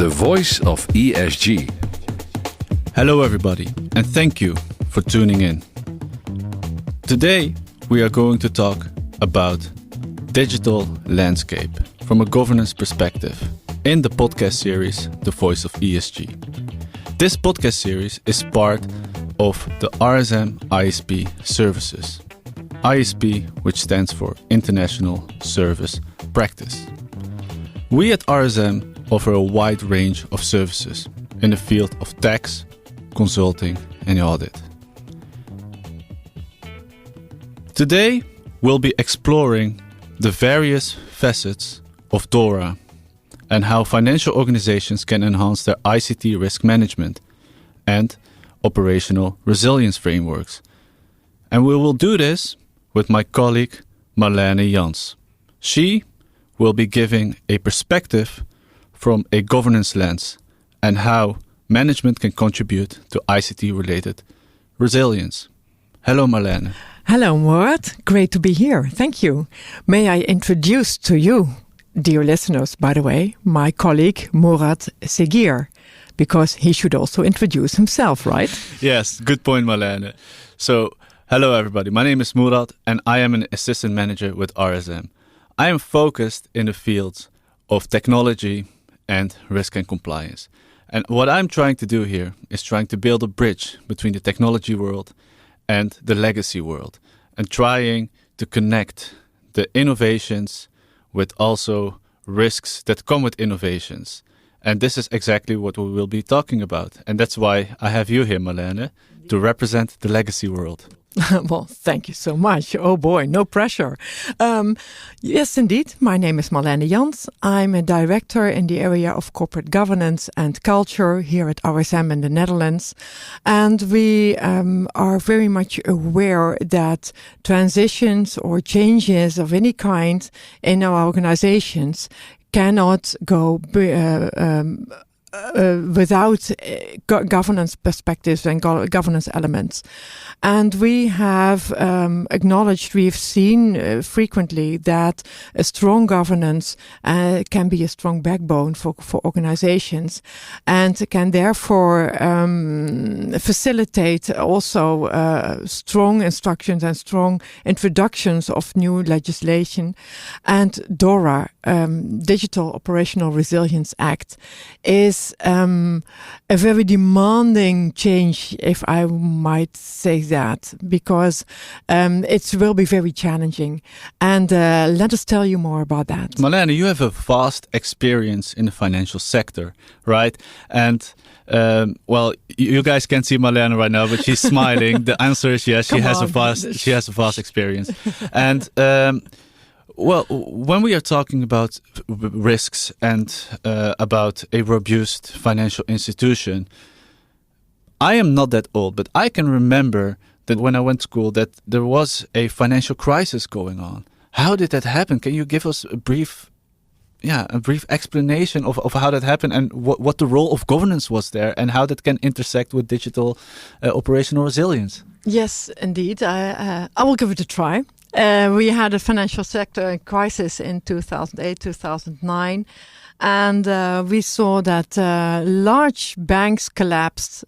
the voice of ESG. Hello everybody, and thank you for tuning in. Today we are going to talk about digital landscape from a governance perspective in the podcast series The Voice of ESG. This podcast series is part of the RSM ISP services. ISP, which stands for International Service Practice. We at RSM offer a wide range of services in the field of tax, consulting and audit. Today, we'll be exploring the various facets of DORA and how financial organizations can enhance their ICT risk management and operational resilience frameworks. And we will do this with my colleague Marlene Jans. She will be giving a perspective from a governance lens and how management can contribute to ICT-related resilience. Hello, Marlene. Hello, Murat. Great to be here. Thank you. May I introduce to you, dear listeners, by the way, my colleague Murat Segir, because he should also introduce himself, right? Yes, good point, Marlene. So, hello, everybody. My name is Murat, and I am an assistant manager with RSM. I am focused in the fields of technology and risk and compliance. And what I'm trying to do here is trying to build a bridge between the technology world and the legacy world, and trying to connect the innovations with also risks that come with innovations. And this is exactly what we will be talking about. And that's why I have you here, Marlene, to represent the legacy world. Well, thank you so much. Oh boy, no pressure. Yes, indeed. My name is Marlene Jans. I'm a director in the area of corporate governance and culture here at RSM in the Netherlands. And we are very much aware that transitions or changes of any kind in our organizations cannot go without governance perspectives and governance elements. And we have acknowledged, we've seen frequently that a strong governance can be a strong backbone for organizations, and can therefore facilitate also strong instructions and strong introductions of new legislation. And DORA, Digital Operational Resilience Act, is a very demanding change, if I might say that, because it will be very challenging. And let us tell you more about that. Marlene, you have a vast experience in the financial sector, right? And well, you guys can't see Marlene right now, but she's smiling. The answer is yes. She has a vast experience, and. Well, when we are talking about risks and about a robust financial institution, I am not that old, but I can remember that when I went to school that there was a financial crisis going on. How did that happen? Can you give us a brief explanation of how that happened and what the role of governance was there and how that can intersect with digital operational resilience? Yes, indeed. I will give it a try. We had a financial sector crisis in 2008, 2009. And we saw that large banks collapsed,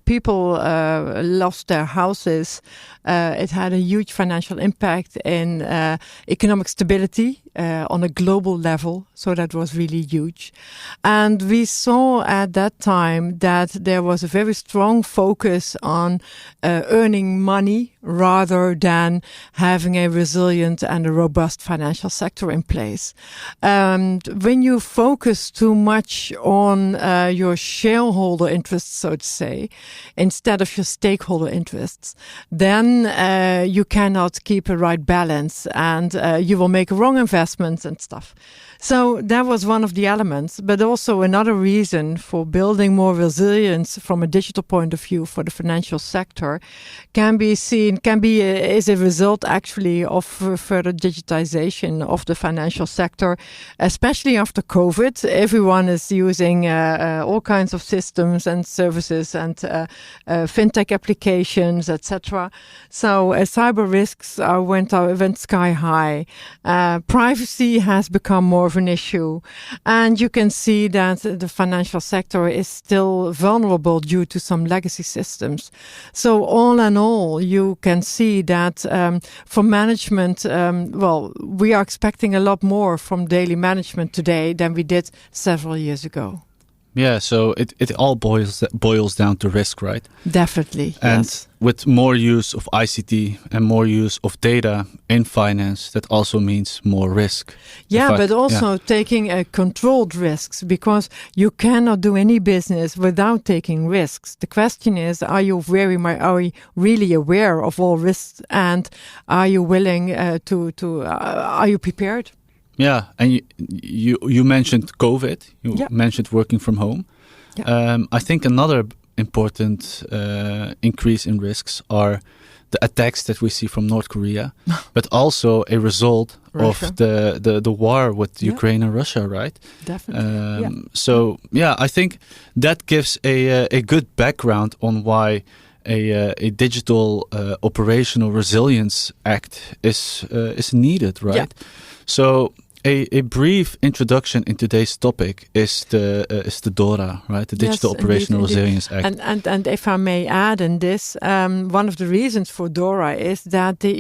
people lost their houses. It had a huge financial impact in economic stability on a global level. So that was really huge. And we saw at that time that there was a very strong focus on earning money rather than having a resilient and a robust financial sector in place. When you focus too much on your shareholder interests, so to say, instead of your stakeholder interests, then you cannot keep a right balance, and you will make wrong investments and stuff. So that was one of the elements, but also another reason for building more resilience from a digital point of view for the financial sector can be seen it can be is a result actually of further digitization of the financial sector, especially after COVID. Everyone is using all kinds of systems and services and fintech applications, etc. So cyber risks went sky high. Privacy has become more of an issue, and you can see that the financial sector is still vulnerable due to some legacy systems. So all in all, you can see that for management, we are expecting a lot more from daily management today than we did several years ago. Yeah, so it all boils down to risk, right? Definitely, and yes. With more use of ICT and more use of data in finance, that also means more risk. Yeah, but also taking controlled risks, because you cannot do any business without taking risks. The question is, are you really aware of all risks, and are you willing are you prepared? Yeah, and you mentioned COVID. You mentioned working from home. Yeah. I think another important increase in risks are the attacks that we see from North Korea, but also a result of the war with Ukraine and Russia, right? Definitely. So I think that gives a good background on why a digital operational resilience act is needed, right? Yeah. So a brief introduction in today's topic is the DORA, right? The Digital Operational Resilience Act. And if I may add in this, one of the reasons for DORA is that the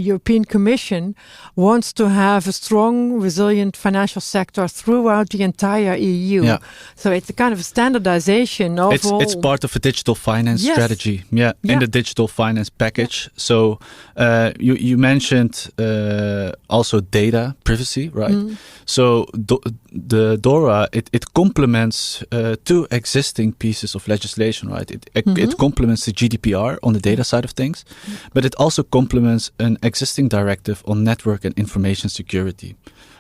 European Commission wants to have a strong, resilient financial sector throughout the entire EU. Yeah. So it's a kind of a standardization of It's part of a digital finance strategy. In the digital finance package. Yeah. So you mentioned also data privacy, right? Mm. So the DORA, it complements two existing pieces of legislation, right? It complements the GDPR on the data side of things, but it also complements an existing directive on network and information security,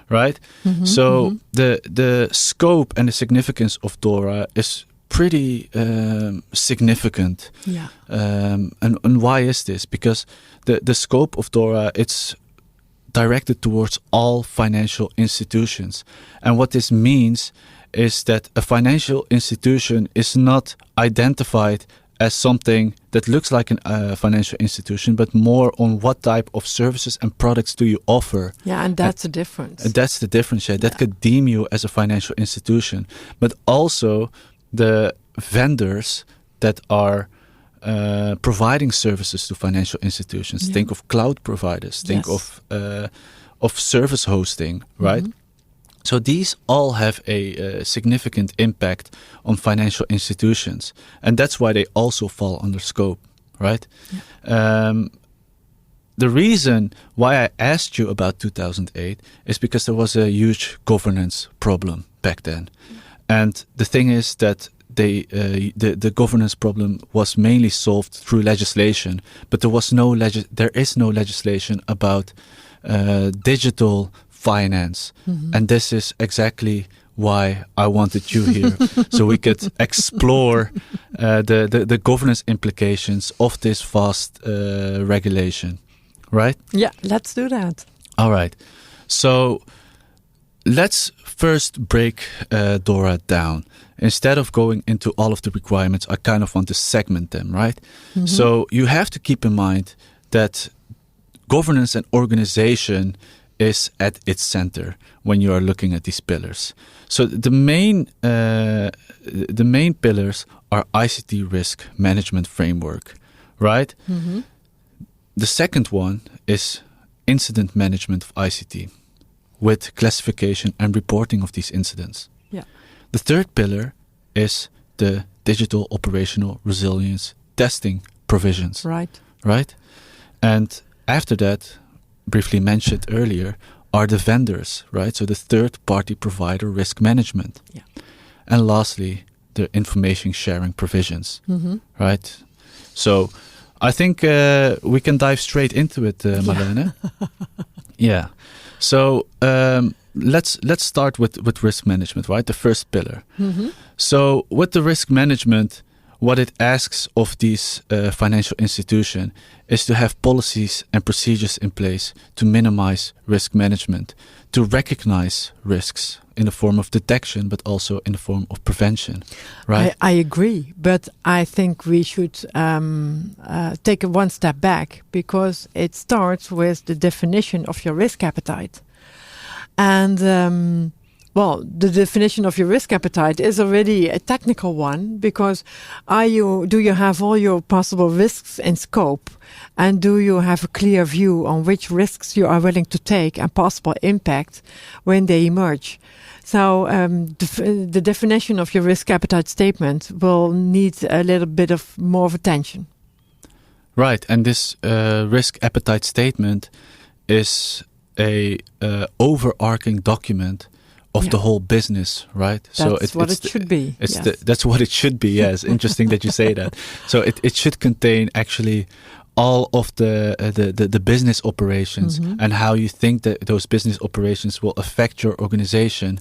right? So the scope and the significance of DORA is pretty significant. Yeah. And why is this? Because the scope of DORA, it's directed towards all financial institutions. And what this means is that a financial institution is not identified as something that looks like a financial institution, but more on what type of services and products do you offer. Yeah, and that's the difference. That's the difference, yeah. That could deem you as a financial institution. But also the vendors that are providing services to financial institutions. Yeah. Think of cloud providers. Think of service hosting, right? So these all have a significant impact on financial institutions, and that's why they also fall under scope, right? Yeah. The reason why I asked you about 2008 is because there was a huge governance problem back then, and the thing is that the governance problem was mainly solved through legislation, but there is no legislation about digital finance, and this is exactly why I wanted you here, so we could explore the governance implications of this vast regulation, right? Yeah, let's do that. All right, so let's first break DORA down. Instead of going into all of the requirements, I kind of want to segment them, right? So you have to keep in mind that governance and organization is at its center when you are looking at these pillars. So the main pillars are ICT risk management framework, right? The second one is incident management of ICT with classification and reporting of these incidents. Yeah. The third pillar is the digital operational resilience testing provisions. Right. Right? And after that, briefly mentioned earlier, are the vendors, right? So the third party provider risk management. Yeah. And lastly, the information sharing provisions, right? So I think we can dive straight into it, Marlene. Yeah. So let's start with risk management, right? The first pillar. So with the risk management, what it asks of these financial institutions is to have policies and procedures in place to minimize risk management, to recognize risks in the form of detection, but also in the form of prevention, right? I agree, but I think we should take it one step back, because it starts with the definition of your risk appetite. And the definition of your risk appetite is already a technical one, because do you have all your possible risks in scope, and do you have a clear view on which risks you are willing to take and possible impact when they emerge? So the definition of your risk appetite statement will need a little bit of more of attention. Right, and this risk appetite statement is a overarching document of the whole business, right? That's what it should be. That's what it should be. Yes, interesting that you say that. So it should contain actually all of the business operations, and how you think that those business operations will affect your organization,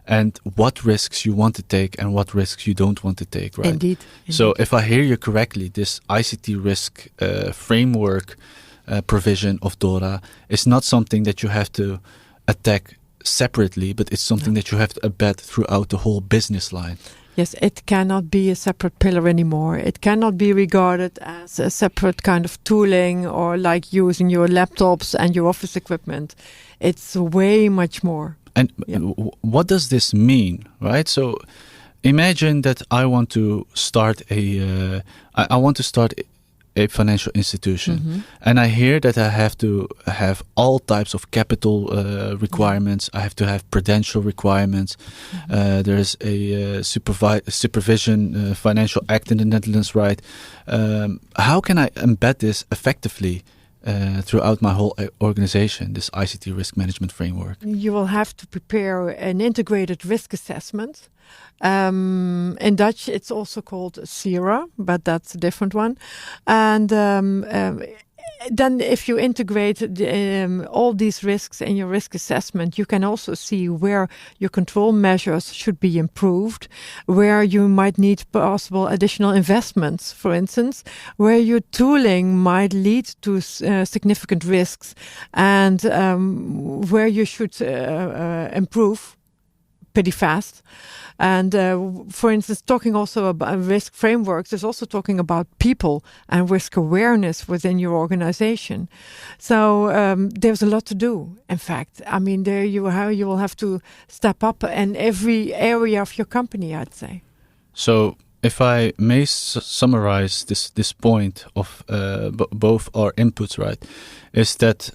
and what risks you want to take and what risks you don't want to take, right? Indeed. So if I hear you correctly, this ICT risk framework provision of DORA is not something that you have to attack separately, but it's something that you have to embed throughout the whole business line. Yes, it cannot be a separate pillar anymore. It cannot be regarded as a separate kind of tooling, or like using your laptops and your office equipment. It's way much more. And what does this mean, right? So imagine that I want to start a financial institution, and I hear that I have to have all types of capital requirements. I have to have prudential requirements. There is a supervision financial act in the Netherlands, right? How can I embed this effectively throughout my whole organization, this ICT risk management framework? You will have to prepare an integrated risk assessment. In Dutch, it's also called CERA, but that's a different one. And then if you integrate all these risks in your risk assessment, you can also see where your control measures should be improved, where you might need possible additional investments, for instance, where your tooling might lead to significant risks, and where you should improve pretty fast. And for instance, talking also about risk frameworks, there's also talking about people and risk awareness within your organization. So there's a lot to do. In fact, I mean, there you will have to step up in every area of your company, I'd say. So if I may summarize this point of both our inputs, right, is that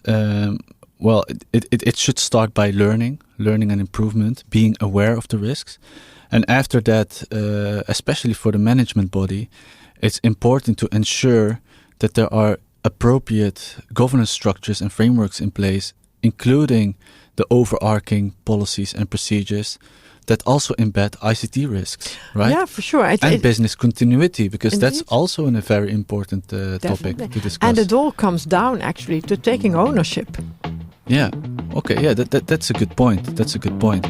it should start by learning and improvement, being aware of the risks. And after that, especially for the management body, it's important to ensure that there are appropriate governance structures and frameworks in place, including the overarching policies and procedures that also embed ICT risks, right? Yeah, for sure. And business continuity, because indeed, that's also a very important topic to discuss. And it all comes down actually to taking ownership. Yeah. Okay. Yeah. That's a good point. That's a good point.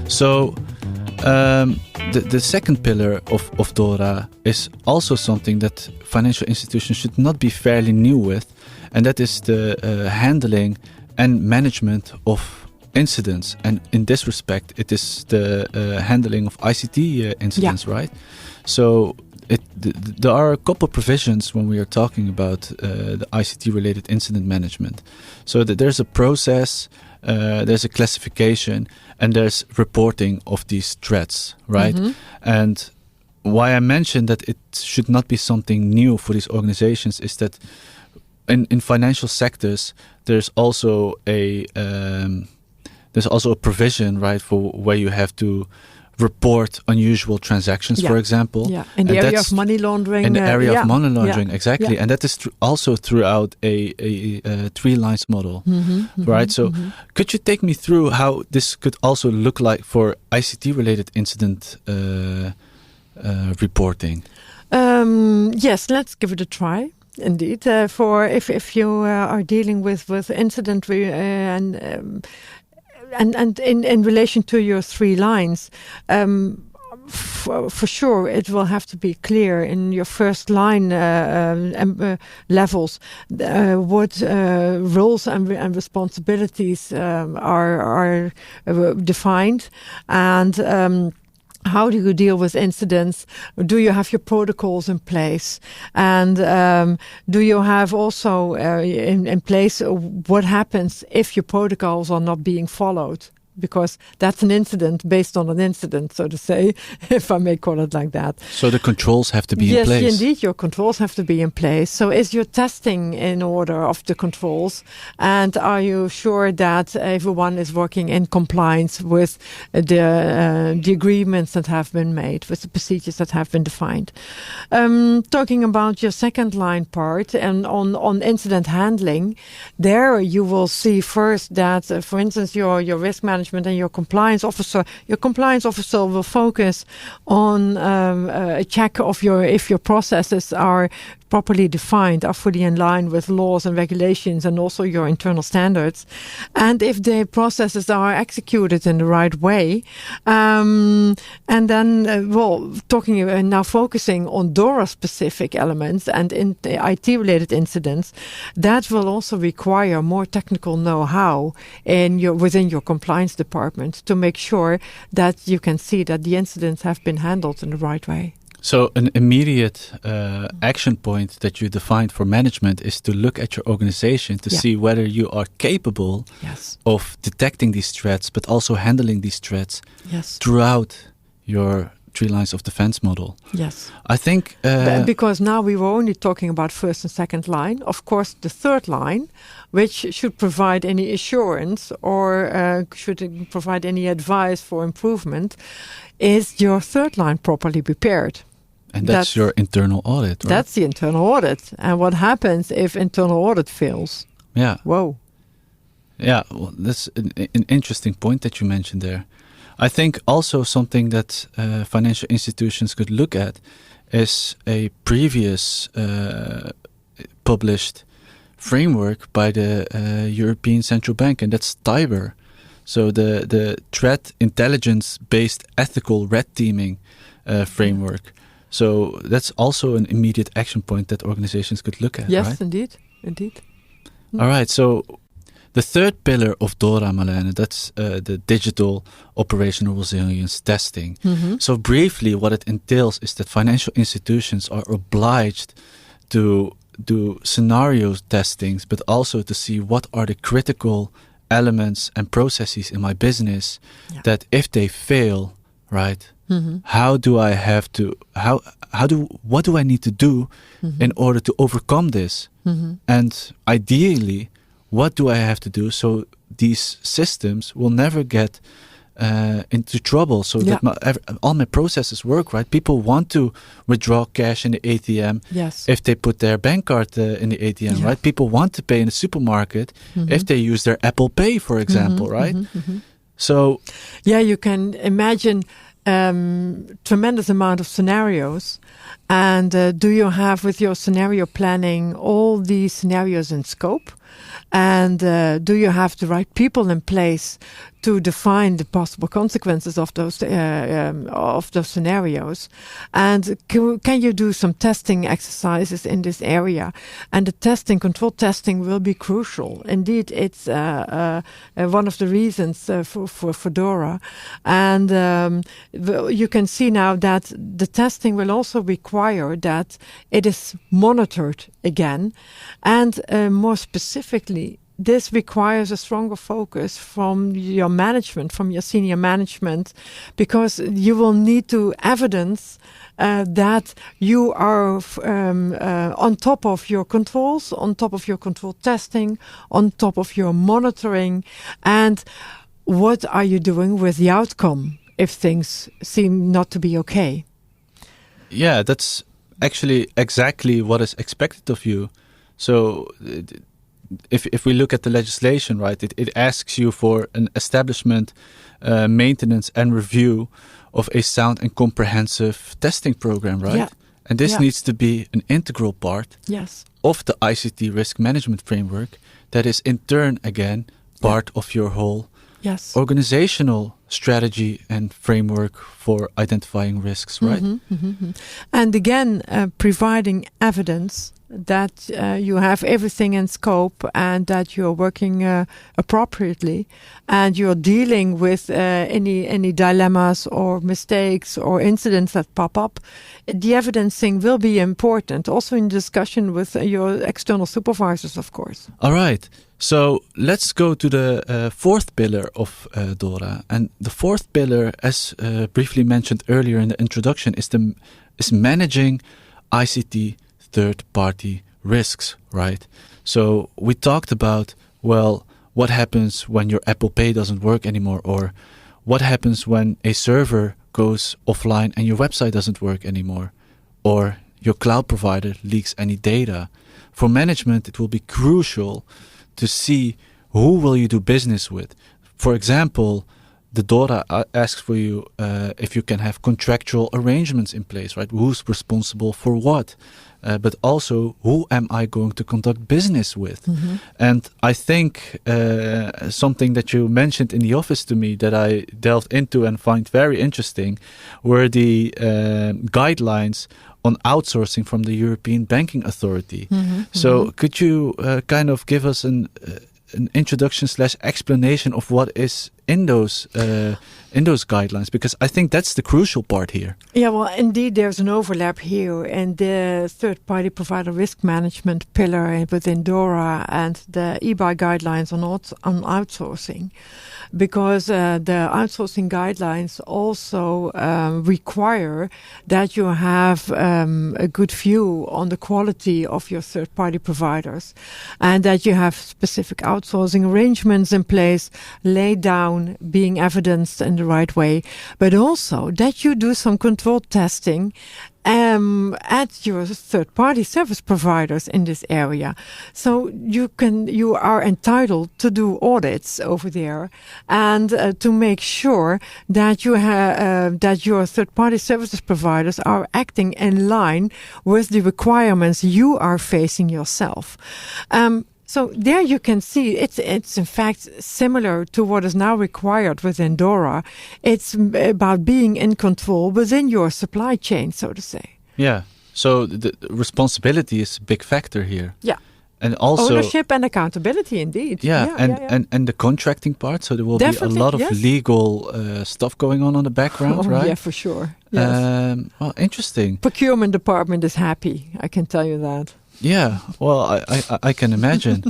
So, the second pillar of DORA is also something that financial institutions should not be fairly new with, and that is the handling and management of incidents. And in this respect, it is the handling of ICT incidents, right? So there are a couple of provisions when we are talking about the ICT-related incident management. So that there's a process, there's a classification, and there's reporting of these threats, right? Mm-hmm. And why I mentioned that it should not be something new for these organizations is that in financial sectors, there's also a provision, right, for where you have to report unusual transactions, for example. Yeah, in the area of money laundering. In the area of money laundering, exactly. Yeah. And that is also throughout a 3 lines model, right? So could you take me through how this could also look like for ICT-related incident reporting? Yes, let's give it a try. Indeed, for if you are dealing with incident and in relation to your 3 lines, for sure, it will have to be clear in your first line levels what roles and responsibilities are defined, and how do you deal with incidents? Do you have your protocols in place? And do you have also in place what happens if your protocols are not being followed? Because that's an incident based on an incident, so to say, if I may call it like that. So the controls have to be in place. Yes, indeed, your controls have to be in place. So is your testing in order of the controls? And are you sure that everyone is working in compliance with the agreements that have been made, with the procedures that have been defined? Talking about your second line part and on incident handling, there you will see first that, for instance, your risk management and your compliance officer will focus on a check of if your processes are properly defined, are fully in line with laws and regulations and also your internal standards, and if the processes are executed in the right way. And then, now focusing on DORA specific elements and in the IT related incidents, that will also require more technical know-how within your compliance department to make sure that you can see that the incidents have been handled in the right way. So an immediate action point that you defined for management is to look at your organization to see whether you are capable of detecting these threats, but also handling these threats throughout your 3 lines of defense model. Yes. I think... because now we were only talking about first and second line. Of course, the third line, which should provide any assurance or should provide any advice for improvement, is your third line properly prepared? And that's your internal audit, right? That's the internal audit. And what happens if internal audit fails? Yeah. Whoa. Yeah, well, that's an interesting point that you mentioned there. I think also something that financial institutions could look at is a previous published framework by the European Central Bank, and that's TIBER. So the threat intelligence-based ethical red teaming framework. So that's also an immediate action point that organizations could look at, yes, right? Indeed. All right, so the third pillar of DORA, Marlene, that's the digital operational resilience testing. Mm-hmm. So briefly, what it entails is that financial institutions are obliged to do scenario testings, but also to see what are the critical elements and processes in my business that if they fail, right, what do I need to do in order to overcome this? And ideally, what do I have to do so these systems will never get into trouble, so that all my processes work, right? People want to withdraw cash in the ATM if they put their bank card in the ATM, right? People want to pay in the supermarket if they use their Apple Pay, for example, right? So, you can imagine tremendous amount of scenarios. And do you have with your scenario planning all these scenarios in scope? And do you have the right people in place to define the possible consequences of those scenarios? And can you do some testing exercises in this area? And the control testing will be crucial. Indeed, it's one of the reasons for DORA. And you can see now that the testing will also require that it is monitored again. And more specifically, this requires a stronger focus from your management, from your senior management, because you will need to evidence that you are on top of your controls, on top of your control testing, on top of your monitoring, and what are you doing with the outcome if things seem not to be okay? Yeah, that's actually exactly what is expected of you. So if we look at the legislation, right, it asks you for an establishment, maintenance and review of a sound and comprehensive testing program, right? Yeah. And this needs to be an integral part of the ICT risk management framework that is in turn, again, part of your whole Yes. organizational strategy and framework for identifying risks, right? And again, providing evidence that you have everything in scope and that you're working appropriately and you're dealing with any dilemmas or mistakes or incidents that pop up. The evidencing will be important, also in discussion with your external supervisors, of course. All right. So let's go to the fourth pillar of DORA. And the fourth pillar, as briefly mentioned earlier in the introduction, is managing ICT third-party risks, right? So we talked about, well, what happens when your Apple Pay doesn't work anymore, or what happens when a server goes offline and your website doesn't work anymore, or your cloud provider leaks any data. For management, it will be crucial to see who will you do business with. For example, the DORA asks for you if you can have contractual arrangements in place, right? Who's responsible for what? But also, who am I going to conduct business with? And I think something that you mentioned in the office to me that I delved into and find very interesting were the guidelines on outsourcing from the European Banking Authority. So could you kind of give us an introduction / explanation of what is in those guidelines, because I think that's the crucial part here. Yeah, well, indeed, there's an overlap here, and the third-party provider risk management pillar within DORA and the EBA guidelines on outsourcing, because the outsourcing guidelines also require that you have a good view on the quality of your third-party providers, and that you have specific outsourcing arrangements in place, laid down, being evidenced in the right way, but also that you do some control testing at your third-party service providers in this area. So you are entitled to do audits over there and to make sure that that your third-party services providers are acting in line with the requirements you are facing yourself. So there you can see it's in fact similar to what is now required within DORA. It's about being in control within your supply chain, so to say. Yeah. So the responsibility is a big factor here. Yeah. And also ownership and accountability, indeed. Yeah, and the contracting part. So there will Definitely, be a lot of legal stuff going on the background, right? Yeah, for sure. Yes. Well, interesting. Procurement department is happy. I can tell you that. Yeah, well, I can imagine.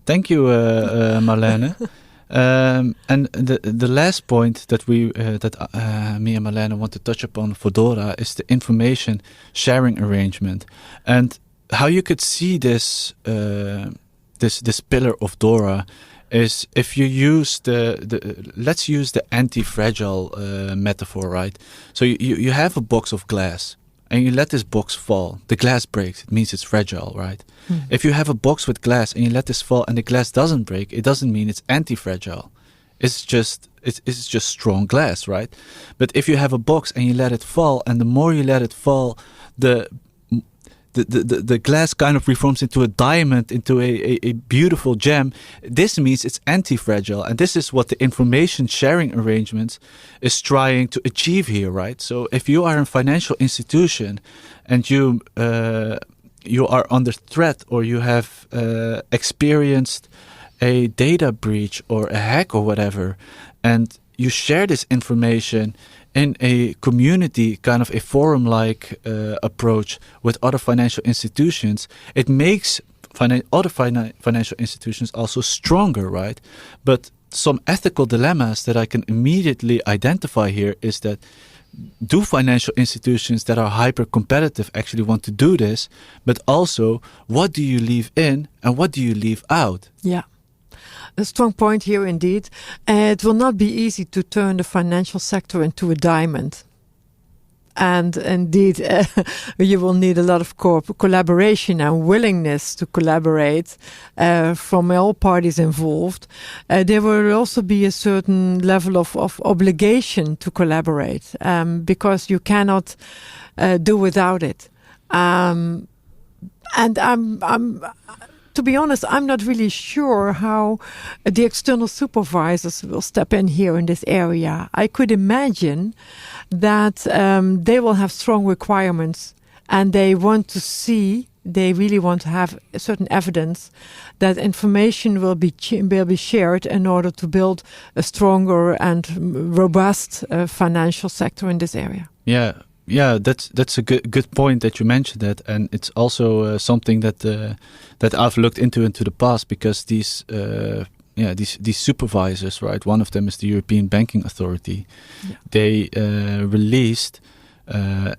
Thank you, Marlene. And the last point that me and Marlene want to touch upon for DORA is the information sharing arrangement, and how you could see this pillar of DORA is if you use let's use the anti-fragile metaphor, right? So you have a box of glass. And you let this box fall, the glass breaks, it means it's fragile, right? If you have a box with glass and you let this fall and the glass doesn't break, it doesn't mean it's anti-fragile. It's just strong glass, right? But if you have a box and you let it fall, and the more you let it fall, the glass kind of reforms into a diamond, into a beautiful gem. This means it's anti-fragile. And this is what the information sharing arrangements is trying to achieve here, right? So if you are a financial institution and you are under threat, or you have experienced a data breach or a hack or whatever, and you share this information in a community, kind of a forum-like approach with other financial institutions, it makes other financial institutions also stronger, right? But some ethical dilemmas that I can immediately identify here is that, do financial institutions that are hyper-competitive actually want to do this? But also, what do you leave in and what do you leave out? Yeah. A strong point here indeed. It will not be easy to turn the financial sector into a diamond. And indeed, you will need a lot of collaboration and willingness to collaborate from all parties involved. There will also be a certain level of obligation to collaborate, because you cannot do without it. And to be honest, I'm not really sure how the external supervisors will step in here in this area. I could imagine that they will have strong requirements, and they really want to have a certain evidence that information will be shared in order to build a stronger and robust financial sector in this area. Yeah, that's a good point that you mentioned that, and it's also something that I've looked into the past, because these supervisors, right? One of them is the European Banking Authority. Yeah. They released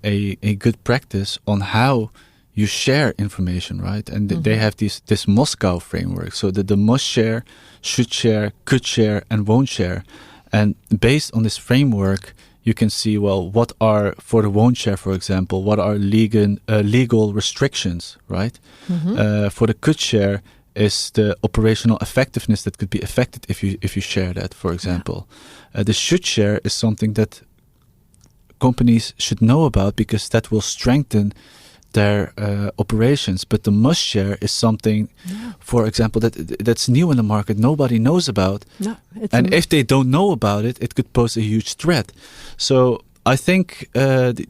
a good practice on how you share information, right? And they have this Moscow framework, so that the must share, should share, could share, and won't share. And based on this framework, you can see, well, what are, for the won't share, for example, what are legal restrictions, right? For the could share is the operational effectiveness that could be affected if you share that, for example. The should share is something that companies should know about, because that will strengthen their operations. But the must share is something, for example, that's new in the market, nobody knows about. No, and if they don't know about it, it could pose a huge threat. So I think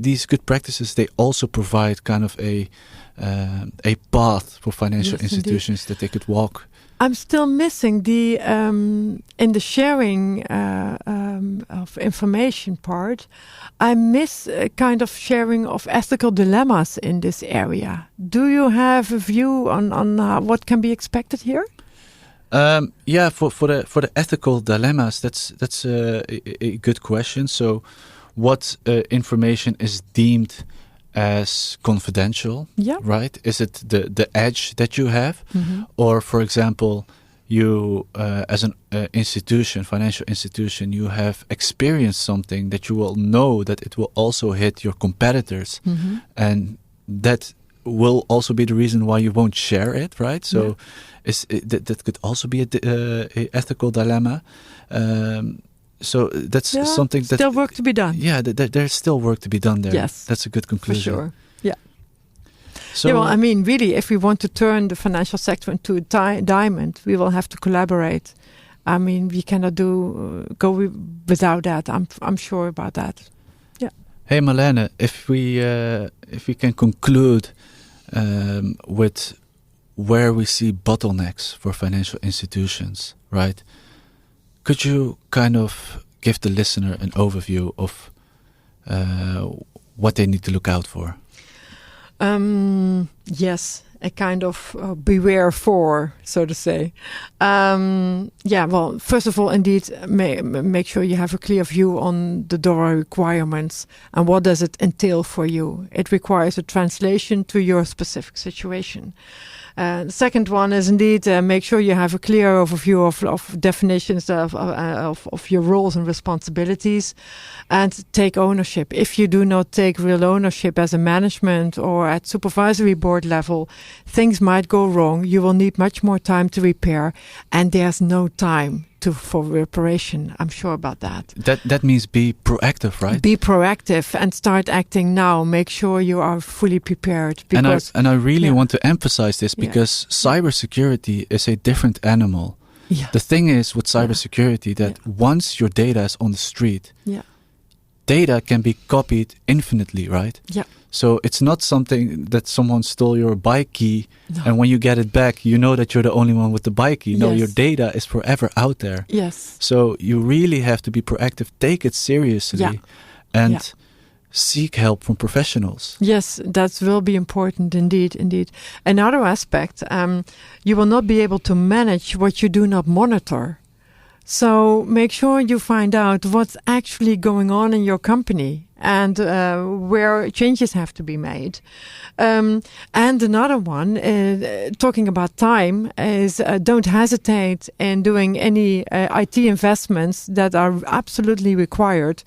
these good practices, they also provide kind of a path for financial institutions that they could walk. I'm still missing the in the sharing of information part. I miss a kind of sharing of ethical dilemmas in this area. Do you have a view on what can be expected here? For the ethical dilemmas, that's a good question. So, what information is deemed as confidential, right? Is it the edge that you have? Or, for example, you as an institution, financial institution, you have experienced something that you will know that it will also hit your competitors, and that will also be the reason why you won't share it, right? So that could also be a ethical dilemma. So that's something that still work to be done. Yeah, there's still work to be done there. Yes, that's a good conclusion. For sure. Yeah. So, well, I mean, really, if we want to turn the financial sector into a diamond, we will have to collaborate. I mean, we cannot go without that. I'm sure about that. Yeah. Hey, Marlene, if we can conclude with where we see bottlenecks for financial institutions, right? Could you kind of give the listener an overview of what they need to look out for? Yes, a kind of beware for, so to say. Well, first of all, indeed, make sure you have a clear view on the DORA requirements and what does it entail for you. It requires a translation to your specific situation. The second one is indeed make sure you have a clear overview of definitions of your roles and responsibilities, and take ownership. If you do not take real ownership as a management or at supervisory board level, things might go wrong. You will need much more time to repair, and there's no time for reparation. I'm sure about that. That means be proactive, right? Be proactive and start acting now. Make sure you are fully prepared. Because, and I really want to emphasize this, because cybersecurity is a different animal. Yeah. The thing is with cybersecurity that once your data is on the street, data can be copied infinitely, right? Yeah. So it's not something that someone stole your bike key, and when you get it back, you know that you're the only one with the bike key. No, your data is forever out there. Yes. So you really have to be proactive, take it seriously, and seek help from professionals. Yes, that will be important indeed. Another aspect, you will not be able to manage what you do not monitor. So make sure you find out what's actually going on in your company and where changes have to be made. And another one, talking about time, is don't hesitate in doing any IT investments that are absolutely required.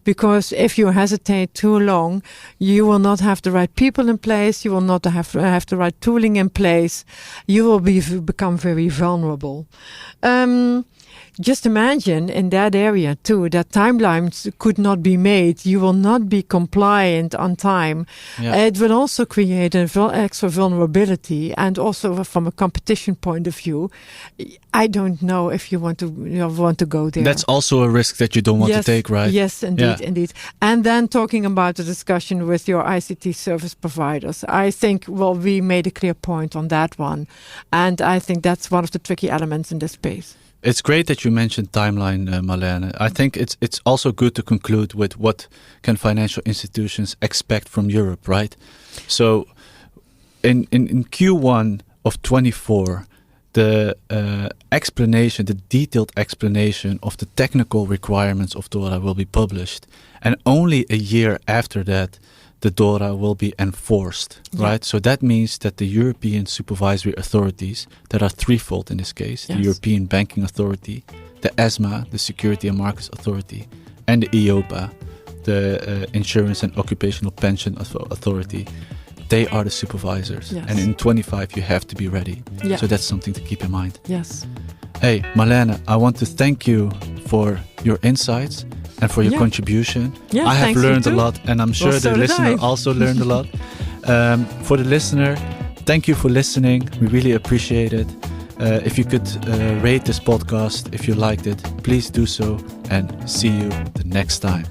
Because if you hesitate too long, you will not have the right people in place, you will not have the right tooling in place, you will become very vulnerable. Just imagine in that area too that timelines could not be made. You will not be compliant on time, it will also create an extra vulnerability. And also from a competition point of view, I don't know if you want to go there. That's also a risk that you don't want to take, right? Yes, indeed. And then talking about the discussion with your ICT service providers, I think, we made a clear point on that one. And I think that's one of the tricky elements in this space. It's great that you mentioned timeline, Marlene. I think it's also good to conclude with what can financial institutions expect from Europe, right? So in Q1 of 24, the detailed explanation of the technical requirements of DORA will be published. And only a year after that, the DORA will be enforced, right? So that means that the European supervisory authorities, that are threefold in this case, the European Banking Authority, the ESMA, the Security and Markets Authority, and the EIOPA, the Insurance and Occupational Pension Authority, they are the supervisors. Yes. And in 25, you have to be ready. Yeah. So that's something to keep in mind. Yes. Hey, Marlene, I want to thank you for your insights and for your contribution. Yeah, I have learned a lot, and I'm sure the listener also learned a lot. For the listener, thank you for listening. We really appreciate it. If you could rate this podcast, if you liked it, please do so, and see you the next time.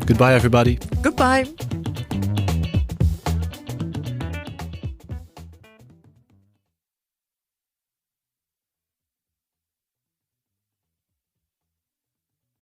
Goodbye, everybody. Goodbye.